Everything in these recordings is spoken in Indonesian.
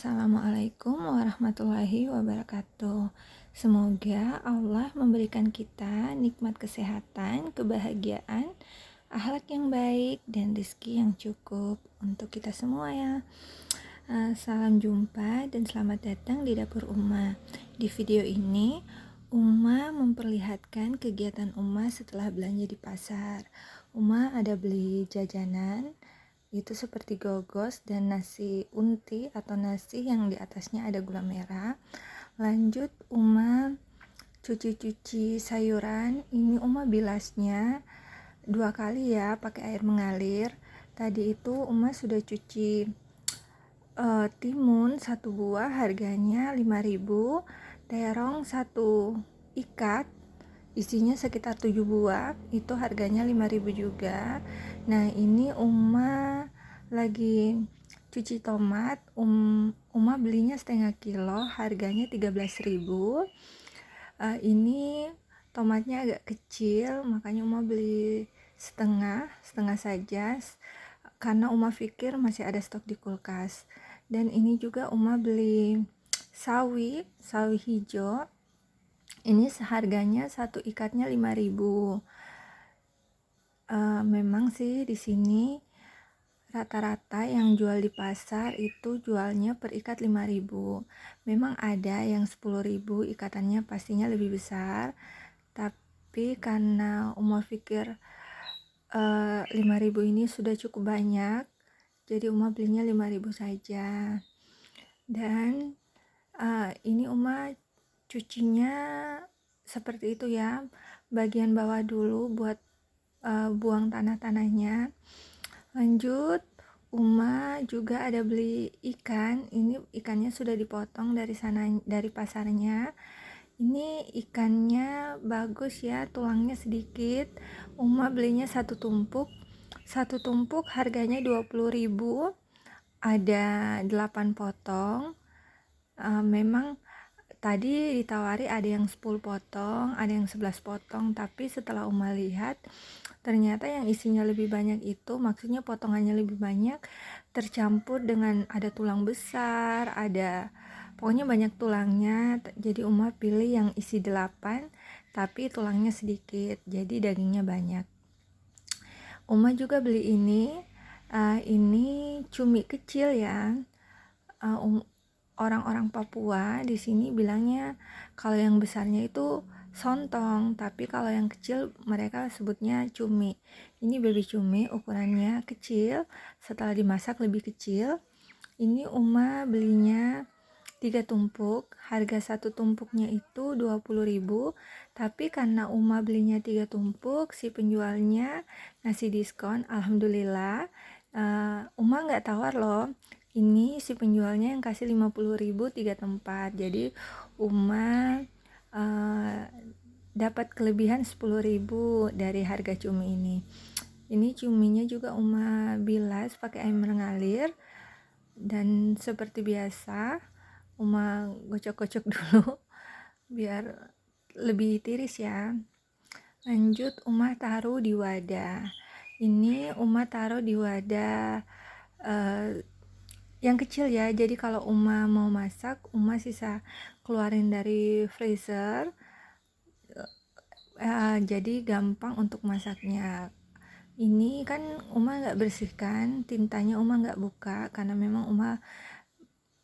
Assalamualaikum warahmatullahi wabarakatuh. Semoga Allah memberikan kita nikmat kesehatan, kebahagiaan, akhlak yang baik, dan rezeki yang cukup untuk kita semua ya. Salam jumpa dan selamat datang di dapur Uma. Di video ini, Uma memperlihatkan kegiatan Uma setelah belanja di pasar. Uma ada beli jajanan, itu seperti gogos dan nasi unti atau nasi yang di atasnya ada gula merah. Lanjut Uma cuci-cuci sayuran. Ini Uma bilasnya 2 kali ya pakai air mengalir. Tadi itu Uma sudah cuci timun 1 buah harganya 5.000, terong 1 ikat isinya sekitar 7 buah, itu harganya 5.000 juga. Nah, ini Uma lagi cuci tomat. Uma belinya setengah kilo, harganya 13.000. Ini tomatnya agak kecil, makanya Uma beli setengah saja, karena Uma pikir masih ada stok di kulkas. Dan ini juga Uma beli sawi hijau. Ini seharganya 1 ikatnya 5.000. Memang sih di sini rata-rata yang jual di pasar itu jualnya per ikat 5.000. Memang ada yang 10.000, ikatannya pastinya lebih besar. Tapi karena Uma pikir 5.000 ini sudah cukup banyak, jadi Uma belinya 5.000 saja. Dan ini Uma cucinya seperti itu ya, bagian bawah dulu buat buang tanah-tanahnya. Lanjut Uma juga ada beli ikan. Ini ikannya sudah dipotong dari pasarnya. Ini ikannya bagus ya, tulangnya sedikit. Uma belinya satu tumpuk harganya 20.000, ada 8 potong. Memang tadi ditawari ada yang 10 potong, ada yang 11 potong, tapi setelah Uma lihat ternyata yang isinya lebih banyak itu, maksudnya potongannya lebih banyak, tercampur dengan ada tulang besar, pokoknya banyak tulangnya. Jadi Uma pilih yang isi 8 tapi tulangnya sedikit, jadi dagingnya banyak. Uma juga beli ini cumi kecil ya. Orang-orang Papua di sini bilangnya kalau yang besarnya itu sontong, tapi kalau yang kecil mereka sebutnya cumi. Ini baby cumi, ukurannya kecil, setelah dimasak lebih kecil. Ini Uma belinya 3 tumpuk, harga 1 tumpuknya itu 20.000, tapi karena Uma belinya 3 tumpuk, si penjualnya ngasih diskon. Alhamdulillah, Uma nggak tawar loh. Ini si penjualnya yang kasih 50.000 3 tempat, jadi Uma dapat kelebihan 10.000 dari harga cumi ini. Ini cuminya juga Uma bilas pakai air mengalir, dan seperti biasa Uma gocok-gocok dulu biar lebih tiris ya. Lanjut Uma taruh di wadah. Ini Uma taruh di wadah yang kecil ya, jadi kalau Uma mau masak, Uma sisa keluarin dari freezer, jadi gampang untuk masaknya. Ini kan Uma nggak bersihkan, tintanya Uma nggak buka karena memang Uma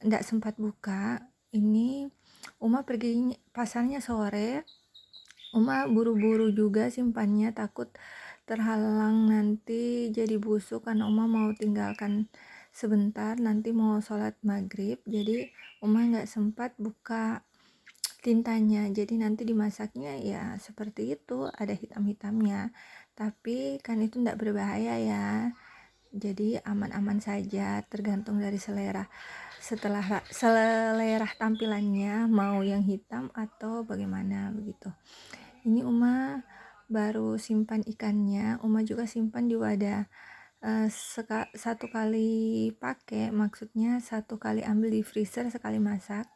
nggak sempat buka. Ini Uma pergi pasarnya sore, Uma buru-buru juga simpannya, takut terhalang nanti jadi busuk karena Uma mau tinggalkan sebentar, nanti mau sholat maghrib, jadi Uma nggak sempat buka tintanya, jadi nanti dimasaknya ya seperti itu, ada hitam-hitamnya, tapi kan itu nggak berbahaya ya, jadi aman-aman saja, tergantung dari selera tampilannya, mau yang hitam atau bagaimana begitu. Ini Uma baru simpan ikannya. Uma juga simpan di wadah 1 kali pakai, maksudnya 1 kali ambil di freezer, sekali masak.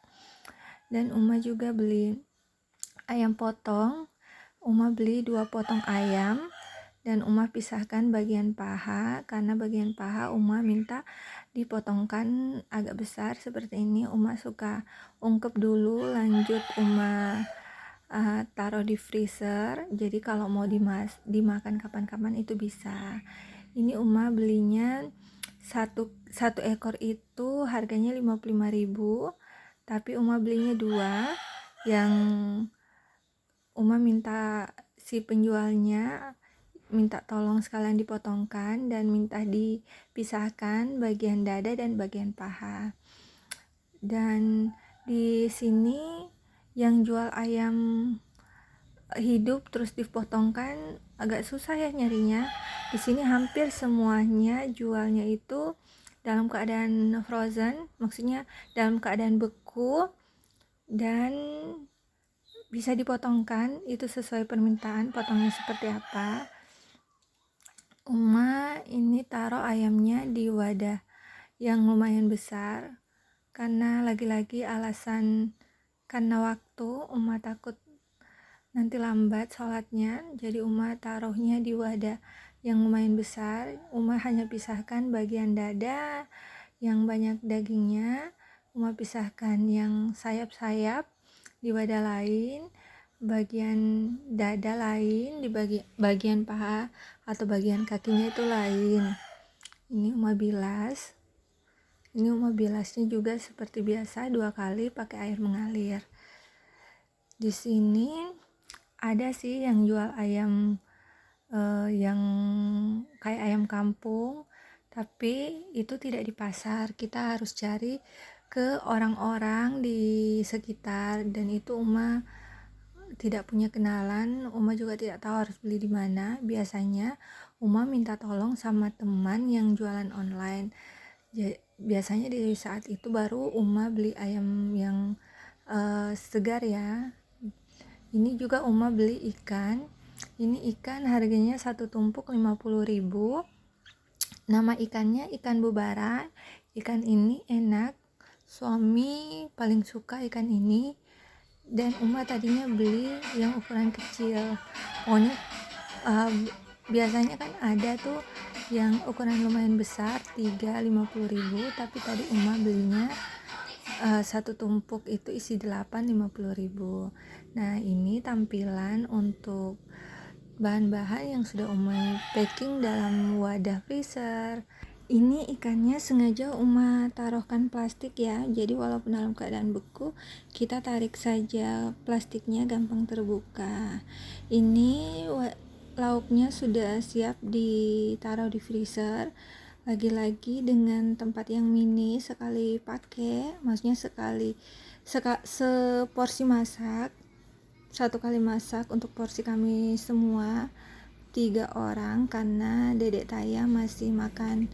Dan Uma juga beli ayam potong. Uma beli 2 potong ayam dan Uma pisahkan bagian paha, karena bagian paha Uma minta dipotongkan agak besar seperti ini. Uma suka ungkep dulu, lanjut Uma taruh di freezer, jadi kalau mau dimakan kapan-kapan itu bisa. Ini Uma belinya satu ekor itu harganya 55.000, tapi Uma belinya 2, yang Uma minta si penjualnya minta tolong sekalian dipotongkan dan minta dipisahkan bagian dada dan bagian paha. Dan di sini yang jual ayam hidup terus dipotongkan agak susah ya nyarinya. Di sini hampir semuanya jualnya itu dalam keadaan frozen, maksudnya dalam keadaan beku dan bisa dipotongkan, itu sesuai permintaan potongnya seperti apa. Uma ini taruh ayamnya di wadah yang lumayan besar karena lagi-lagi alasan karena waktu. Uma takut nanti lambat sholatnya, jadi Uma taruhnya di wadah yang lumayan besar. Uma hanya pisahkan bagian dada yang banyak dagingnya, Uma pisahkan yang sayap-sayap di wadah lain, bagian dada lain, di bagian paha atau bagian kakinya itu lain. Ini Uma bilas. Ini Uma bilasnya juga seperti biasa 2 kali pakai air mengalir. Di sini ada sih yang jual ayam yang kayak ayam kampung, tapi itu tidak di pasar. Kita harus cari ke orang-orang di sekitar, dan itu Uma tidak punya kenalan. Uma juga tidak tahu harus beli di mana. Biasanya Uma minta tolong sama teman yang jualan online. Biasanya di saat itu baru Uma beli ayam yang segar ya. Ini juga Uma beli ikan. Ini ikan harganya satu tumpuk 50.000. Nama ikannya ikan bubara. Ikan ini enak. Suami paling suka ikan ini. Dan Uma tadinya beli yang ukuran kecil. Pokoknya biasanya kan ada tuh yang ukuran lumayan besar 3.50.000, tapi tadi Uma belinya satu tumpuk itu isi 8 50.000. Nah, ini tampilan untuk bahan-bahan yang sudah Uma packing dalam wadah freezer. Ini ikannya sengaja Uma taruhkan plastik ya, jadi walaupun dalam keadaan beku, kita tarik saja plastiknya gampang terbuka. Ini lauknya sudah siap ditaruh di freezer. Lagi-lagi dengan tempat yang mini, sekali pakai, maksudnya seporsi masak, 1 kali masak untuk porsi kami semua 3 orang, karena dedek Taya masih makan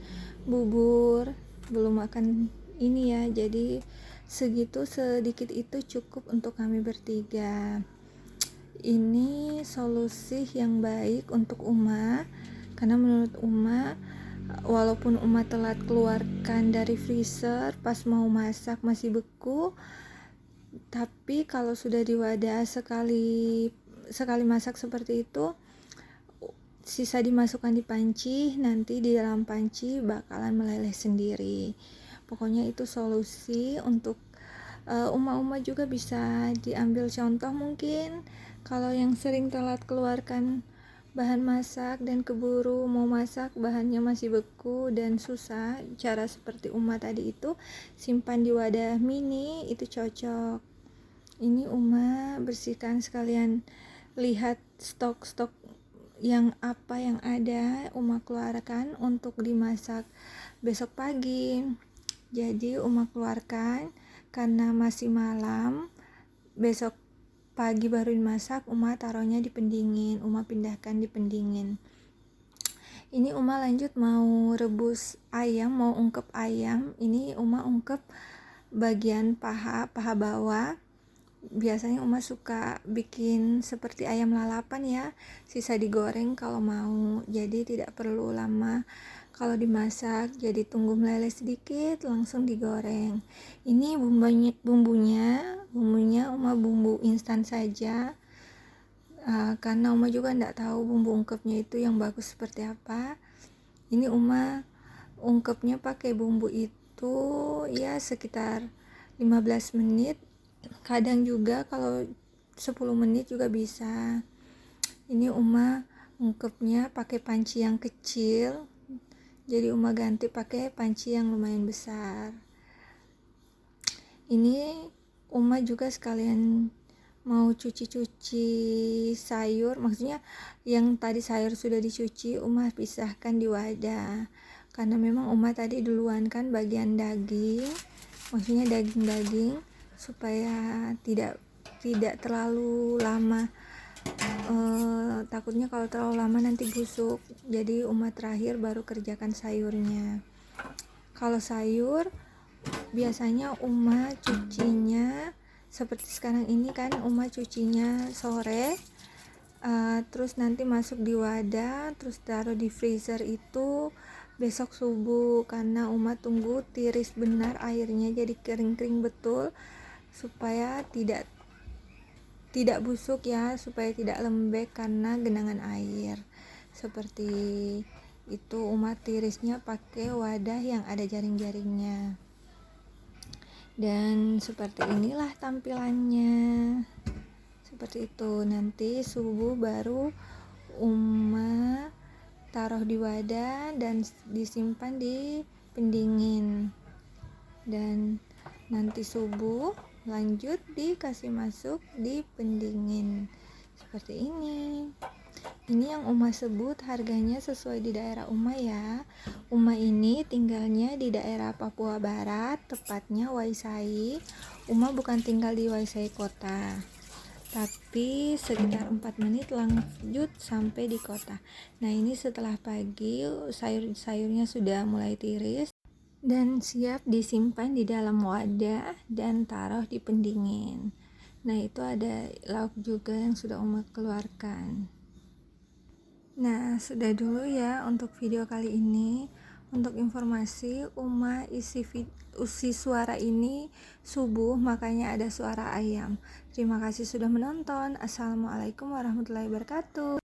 bubur, belum makan ini ya, jadi segitu sedikit itu cukup untuk kami bertiga. Ini solusi yang baik untuk Uma, karena menurut Uma walaupun Uma telat keluarkan dari freezer pas mau masak masih beku, tapi kalau sudah di wadah sekali masak seperti itu, sisa dimasukkan di panci, nanti di dalam panci bakalan meleleh sendiri. Pokoknya itu solusi untuk Uma juga bisa diambil contoh. Mungkin kalau yang sering telat keluarkan bahan masak dan keburu mau masak, bahannya masih beku dan susah, cara seperti Uma tadi itu, simpan di wadah mini itu cocok. Ini Uma bersihkan sekalian, lihat stok-stok yang apa yang ada Uma keluarkan untuk dimasak besok pagi. Jadi Uma keluarkan karena masih malam, besok pagi baru dimasak. Uma taruhnya di pendingin, Uma pindahkan di pendingin. Ini Uma lanjut mau rebus ayam, mau ungkep ayam. Ini Uma ungkep bagian paha bawah. Biasanya Uma suka bikin seperti ayam lalapan ya, sisa digoreng kalau mau, jadi tidak perlu lama kalau dimasak, jadi tunggu meleleh sedikit langsung digoreng. Ini bumbunya Uma bumbu instan saja, karena Uma juga nggak tahu bumbu ungkepnya itu yang bagus seperti apa. Ini Uma ungkepnya pakai bumbu itu ya sekitar 15 menit, kadang juga kalau 10 menit juga bisa. Ini Uma ungkepnya pakai panci yang kecil, jadi Uma ganti pakai panci yang lumayan besar. Ini Uma juga sekalian mau cuci-cuci sayur, maksudnya yang tadi sayur sudah dicuci Uma pisahkan di wadah, karena memang Uma tadi duluan kan bagian daging, maksudnya daging-daging, supaya tidak terlalu lama, takutnya kalau terlalu lama nanti busuk, jadi Uma terakhir baru kerjakan sayurnya. Kalau sayur biasanya Uma cucinya seperti sekarang ini kan, Uma cucinya sore, terus nanti masuk di wadah, terus taruh di freezer itu besok subuh, karena Uma tunggu tiris benar airnya, jadi kering-kering betul supaya tidak busuk ya, supaya tidak lembek karena genangan air. Seperti itu Uma tirisnya pakai wadah yang ada jaring-jaringnya. Dan seperti inilah tampilannya. Seperti itu. Nanti subuh baru Uma taruh di wadah dan disimpan di pendingin. Dan nanti subuh lanjut dikasih masuk di pendingin. Seperti ini. Ini yang Uma sebut harganya sesuai di daerah Uma ya. Uma ini tinggalnya di daerah Papua Barat, tepatnya Waisai. Uma bukan tinggal di Waisai kota, tapi sekitar 4 menit lanjut sampai di kota. Nah ini setelah pagi sayur-sayurnya sudah mulai tiris dan siap disimpan di dalam wadah dan taruh di pendingin. Nah itu ada lauk juga yang sudah Uma keluarkan. Nah sudah dulu ya untuk video kali ini. Untuk informasi, Uma isi suara ini subuh, makanya ada suara ayam. Terima kasih sudah menonton. Assalamualaikum warahmatullahi wabarakatuh.